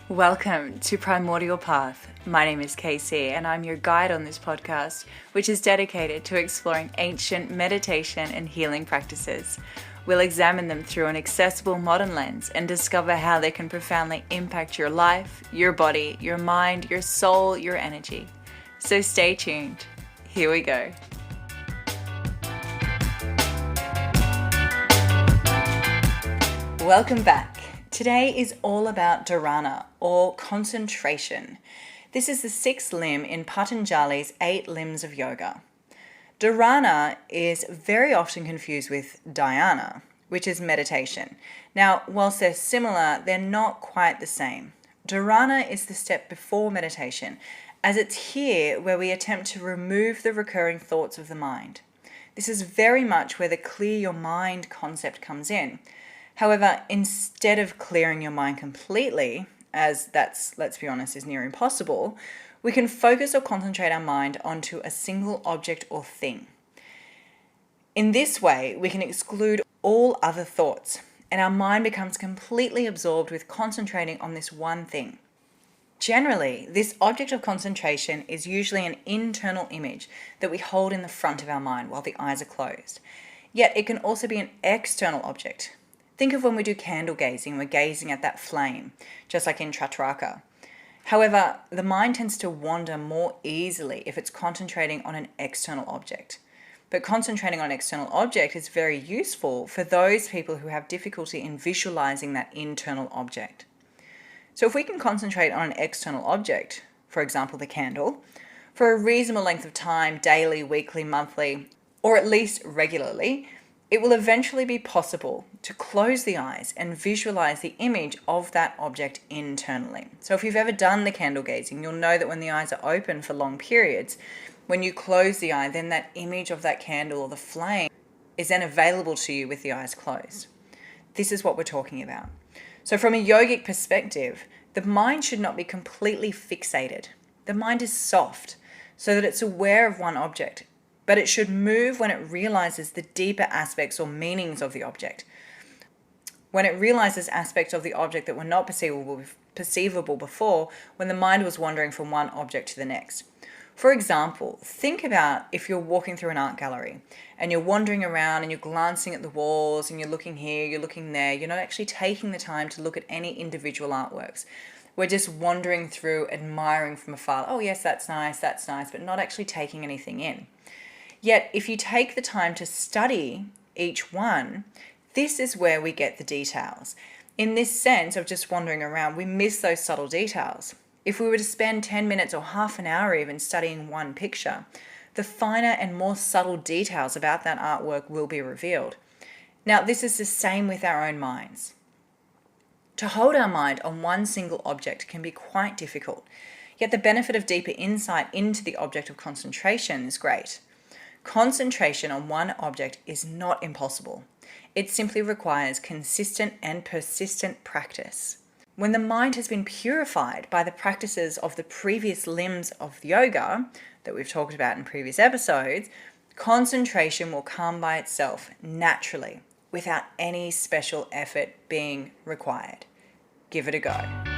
Welcome to Primordial Path. My name is Casey and I'm your guide on this podcast, which is dedicated to exploring ancient meditation and healing practices. We'll examine them through an accessible modern lens and discover how they can profoundly impact your life, your body, your mind, your soul, your energy. So stay tuned. Here we go. Welcome back. Today is all about Dharana, or concentration. This is the sixth limb in Patanjali's 8 limbs of yoga. Dharana is very often confused with dhyana, which is meditation. Now, whilst they're similar, they're not quite the same. Dharana is the step before meditation, as it's here where we attempt to remove the recurring thoughts of the mind. This is very much where the clear your mind concept comes in. However, instead of clearing your mind completely, as that's, let's be honest, is near impossible, we can focus or concentrate our mind onto a single object or thing. In this way, we can exclude all other thoughts, and our mind becomes completely absorbed with concentrating on this one thing. Generally, this object of concentration is usually an internal image that we hold in the front of our mind while the eyes are closed. Yet it can also be an external object. Think of when we do candle gazing, we're gazing at that flame, just like in Chaturanga. However, the mind tends to wander more easily if it's concentrating on an external object. But concentrating on an external object is very useful for those people who have difficulty in visualizing that internal object. So if we can concentrate on an external object, for example the candle, for a reasonable length of time, daily, weekly, monthly, or at least regularly, it will eventually be possible to close the eyes and visualize the image of that object internally. So if you've ever done the candle gazing, you'll know that when the eyes are open for long periods, when you close the eye, then that image of that candle or the flame is then available to you with the eyes closed. This is what we're talking about. So from a yogic perspective, the mind should not be completely fixated. The mind is soft so that it's aware of one object, but it should move when it realizes the deeper aspects or meanings of the object. When it realizes aspects of the object that were not perceivable before, when the mind was wandering from one object to the next. For example, think about if you're walking through an art gallery and you're wandering around and you're glancing at the walls and you're looking here, you're looking there. You're not actually taking the time to look at any individual artworks. We're just wandering through, admiring from afar. Oh yes, that's nice, but not actually taking anything in. Yet, if you take the time to study each one, this is where we get the details. In this sense of just wandering around, we miss those subtle details. If we were to spend 10 minutes or half an hour even studying one picture, the finer and more subtle details about that artwork will be revealed. Now, this is the same with our own minds. To hold our mind on one single object can be quite difficult, yet the benefit of deeper insight into the object of concentration is great. Concentration on one object is not impossible. It simply requires consistent and persistent practice. When the mind has been purified by the practices of the previous limbs of yoga that we've talked about in previous episodes, concentration will come by itself naturally without any special effort being required. Give it a go.